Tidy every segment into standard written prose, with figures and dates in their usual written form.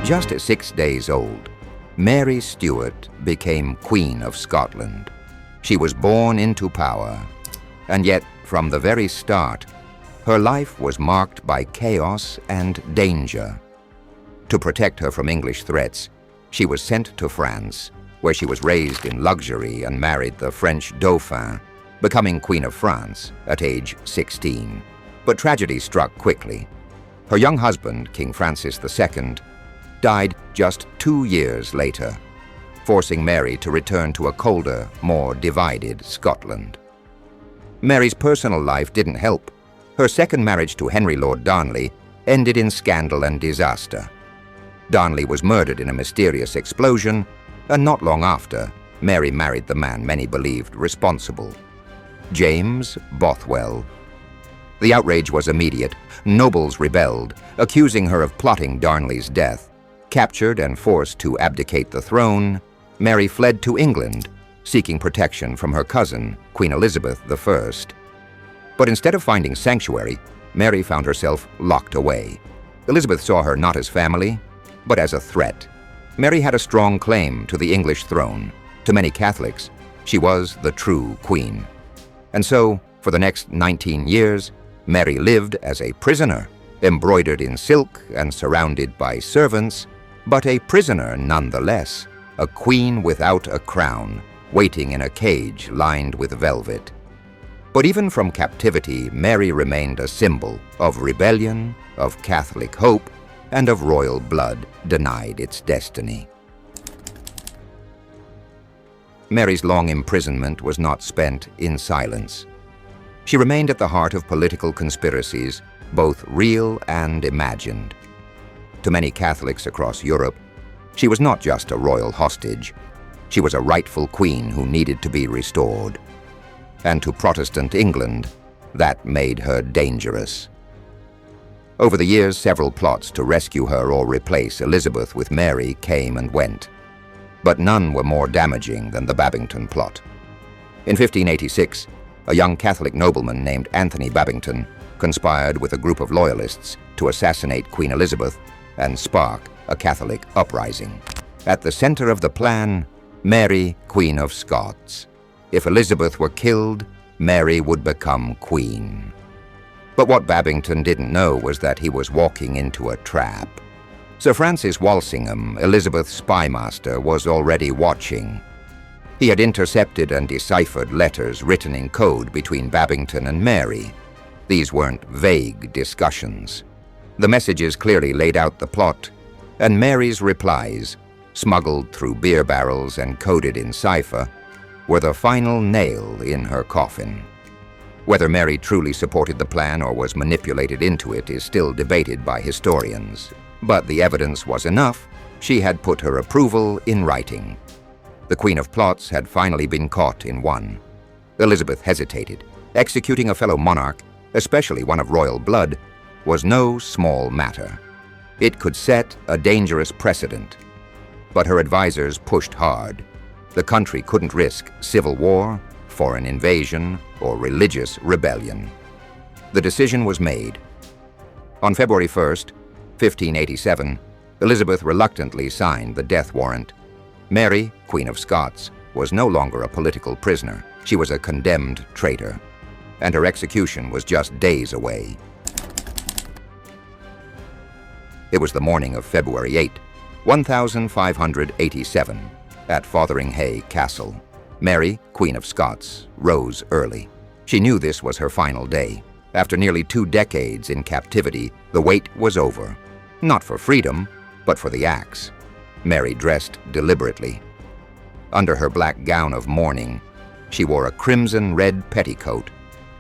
At just 6 days old, Mary Stuart became Queen of Scotland. She was born into power, and yet from the very start, her life was marked by chaos and danger. To protect her from English threats, she was sent to France, where she was raised in luxury and married the French Dauphin, becoming Queen of France at age 16. But tragedy struck quickly. Her young husband, King Francis II, died just 2 years later, forcing Mary to return to a colder, more divided Scotland. Mary's personal life didn't help. Her second marriage to Henry Lord Darnley ended in scandal and disaster. Darnley was murdered in a mysterious explosion, and not long after, Mary married the man many believed responsible, James Bothwell. The outrage was immediate. Nobles rebelled, accusing her of plotting Darnley's death. Captured and forced to abdicate the throne, Mary fled to England, seeking protection from her cousin, Queen Elizabeth I. But instead of finding sanctuary, Mary found herself locked away. Elizabeth saw her not as family, but as a threat. Mary had a strong claim to the English throne. To many Catholics, she was the true queen. And so, for the next 19 years, Mary lived as a prisoner, embroidered in silk and surrounded by servants, but a prisoner nonetheless, a queen without a crown, waiting in a cage lined with velvet. But even from captivity, Mary remained a symbol of rebellion, of Catholic hope, and of royal blood denied its destiny. Mary's long imprisonment was not spent in silence. She remained at the heart of political conspiracies, both real and imagined. To many Catholics across Europe, she was not just a royal hostage. She was a rightful queen who needed to be restored. And to Protestant England, that made her dangerous. Over the years, several plots to rescue her or replace Elizabeth with Mary came and went. But none were more damaging than the Babington Plot. In 1586, a young Catholic nobleman named Anthony Babington conspired with a group of loyalists to assassinate Queen Elizabeth and spark a Catholic uprising. At the center of the plan, Mary, Queen of Scots. If Elizabeth were killed, Mary would become queen. But what Babington didn't know was that he was walking into a trap. Sir Francis Walsingham, Elizabeth's spymaster, was already watching. He had intercepted and deciphered letters written in code between Babington and Mary. These weren't vague discussions. The messages clearly laid out the plot, and Mary's replies, smuggled through beer barrels and coded in cipher, were the final nail in her coffin. Whether Mary truly supported the plan or was manipulated into it is still debated by historians. But the evidence was enough. She had put her approval in writing. The Queen of Plots had finally been caught in one. Elizabeth hesitated. Executing a fellow monarch, especially one of royal blood, was no small matter. It could set a dangerous precedent. But her advisors pushed hard. The country couldn't risk civil war, foreign invasion, or religious rebellion. The decision was made. On February 1st, 1587, Elizabeth reluctantly signed the death warrant. Mary, Queen of Scots, was no longer a political prisoner. She was a condemned traitor, and her execution was just days away. It was the morning of February 8, 1587, at Fotheringhay Castle. Mary, Queen of Scots, rose early. She knew this was her final day. After nearly 2 decades in captivity, the wait was over. Not for freedom, but for the axe. Mary dressed deliberately. Under her black gown of mourning, she wore a crimson-red petticoat,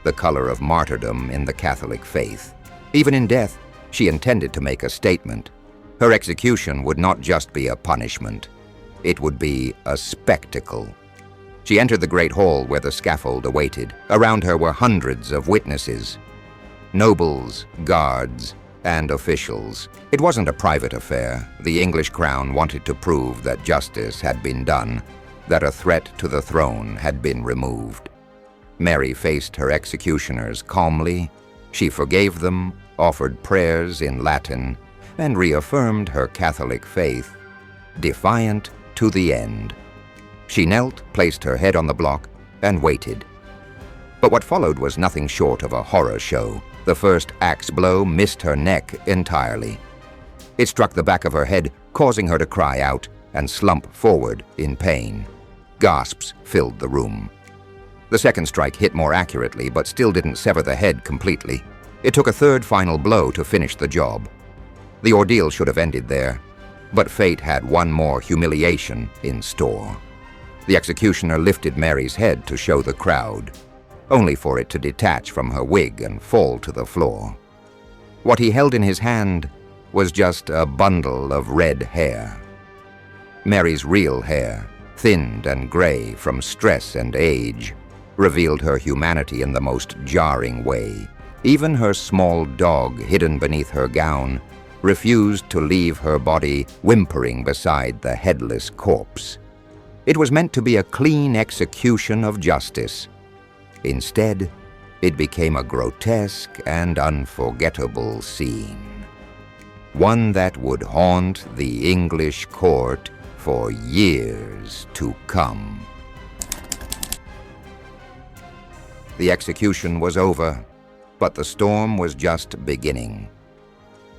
the color of martyrdom in the Catholic faith. Even in death, she intended to make a statement. Her execution would not just be a punishment. It would be a spectacle. She entered the great hall where the scaffold awaited. Around her were hundreds of witnesses, nobles, guards, and officials. It wasn't a private affair. The English crown wanted to prove that justice had been done, that a threat to the throne had been removed. Mary faced her executioners calmly. She forgave them, offered prayers in Latin, and reaffirmed her Catholic faith, defiant to the end. She knelt, placed her head on the block, and waited. But what followed was nothing short of a horror show. The first axe blow missed her neck entirely. It struck the back of her head, causing her to cry out and slump forward in pain. Gasps filled the room. The second strike hit more accurately, but still didn't sever the head completely. It took a third final blow to finish the job. The ordeal should have ended there, but fate had one more humiliation in store. The executioner lifted Mary's head to show the crowd, only for it to detach from her wig and fall to the floor. What he held in his hand was just a bundle of red hair. Mary's real hair, thinned and gray from stress and age, revealed her humanity in the most jarring way. Even her small dog, hidden beneath her gown, refused to leave her body whimpering beside the headless corpse. It was meant to be a clean execution of justice. Instead, it became a grotesque and unforgettable scene. One that would haunt the English court for years to come. The execution was over, but the storm was just beginning.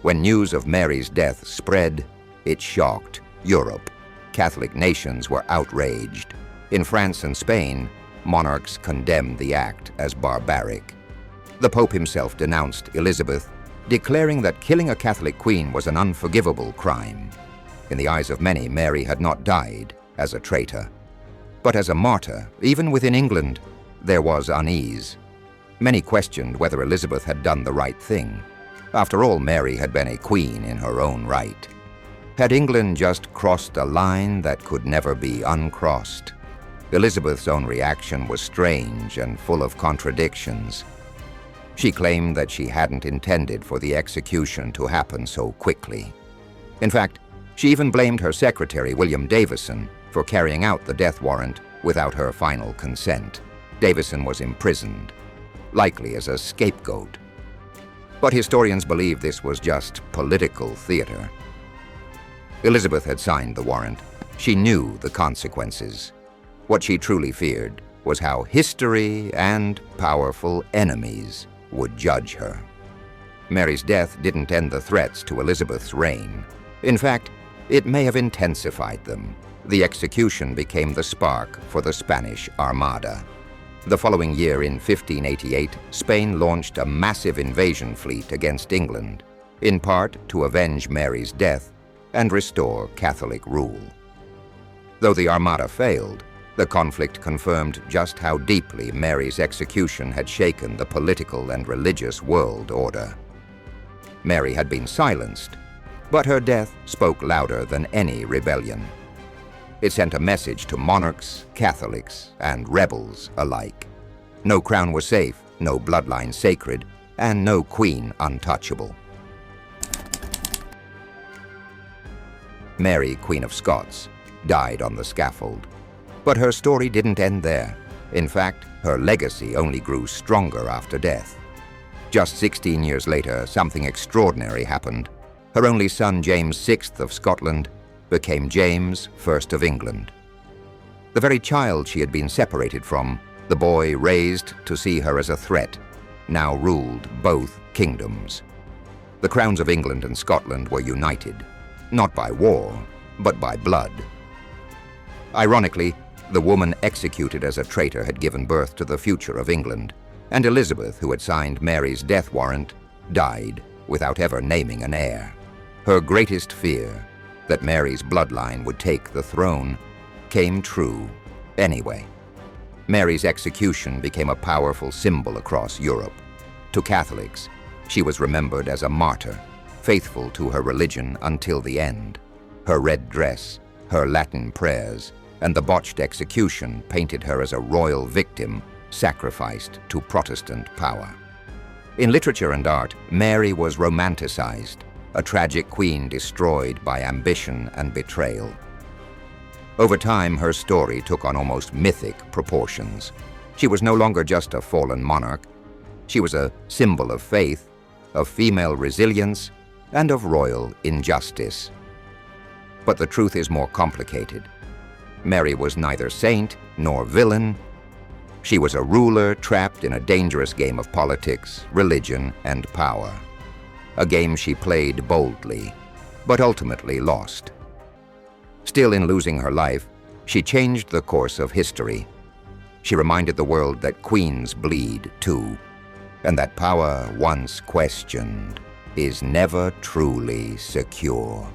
When news of Mary's death spread, it shocked Europe. Catholic nations were outraged. In France and Spain, monarchs condemned the act as barbaric. The Pope himself denounced Elizabeth, declaring that killing a Catholic queen was an unforgivable crime. In the eyes of many, Mary had not died as a traitor, but as a martyr. Even within England, there was unease. Many questioned whether Elizabeth had done the right thing. After all, Mary had been a queen in her own right. Had England just crossed a line that could never be uncrossed? Elizabeth's own reaction was strange and full of contradictions. She claimed that she hadn't intended for the execution to happen so quickly. In fact, she even blamed her secretary, William Davison, for carrying out the death warrant without her final consent. Davison was imprisoned, likely as a scapegoat. But historians believe this was just political theater. Elizabeth had signed the warrant. She knew the consequences. What she truly feared was how history and powerful enemies would judge her. Mary's death didn't end the threats to Elizabeth's reign. In fact, it may have intensified them. The execution became the spark for the Spanish Armada. The following year, in 1588, Spain launched a massive invasion fleet against England, in part to avenge Mary's death and restore Catholic rule. Though the Armada failed, the conflict confirmed just how deeply Mary's execution had shaken the political and religious world order. Mary had been silenced, but her death spoke louder than any rebellion. It sent a message to monarchs, Catholics, and rebels alike. No crown was safe, no bloodline sacred, and no queen untouchable. Mary, Queen of Scots, died on the scaffold. But her story didn't end there. In fact, her legacy only grew stronger after death. Just 16 years later, something extraordinary happened. Her only son, James VI of Scotland, became James I of England. The very child she had been separated from, the boy raised to see her as a threat, now ruled both kingdoms. The crowns of England and Scotland were united, not by war, but by blood. Ironically, the woman executed as a traitor had given birth to the future of England, and Elizabeth, who had signed Mary's death warrant, died without ever naming an heir. Her greatest fear, that Mary's bloodline would take the throne, came true anyway. Mary's execution became a powerful symbol across Europe. To Catholics, she was remembered as a martyr, faithful to her religion until the end. Her red dress, her Latin prayers, and the botched execution painted her as a royal victim sacrificed to Protestant power. In literature and art, Mary was romanticized, a tragic queen destroyed by ambition and betrayal. Over time, her story took on almost mythic proportions. She was no longer just a fallen monarch. She was a symbol of faith, of female resilience, and of royal injustice. But the truth is more complicated. Mary was neither saint nor villain. She was a ruler trapped in a dangerous game of politics, religion, and power. A game she played boldly, but ultimately lost. Still, in losing her life, she changed the course of history. She reminded the world that queens bleed too, and that power once questioned is never truly secure.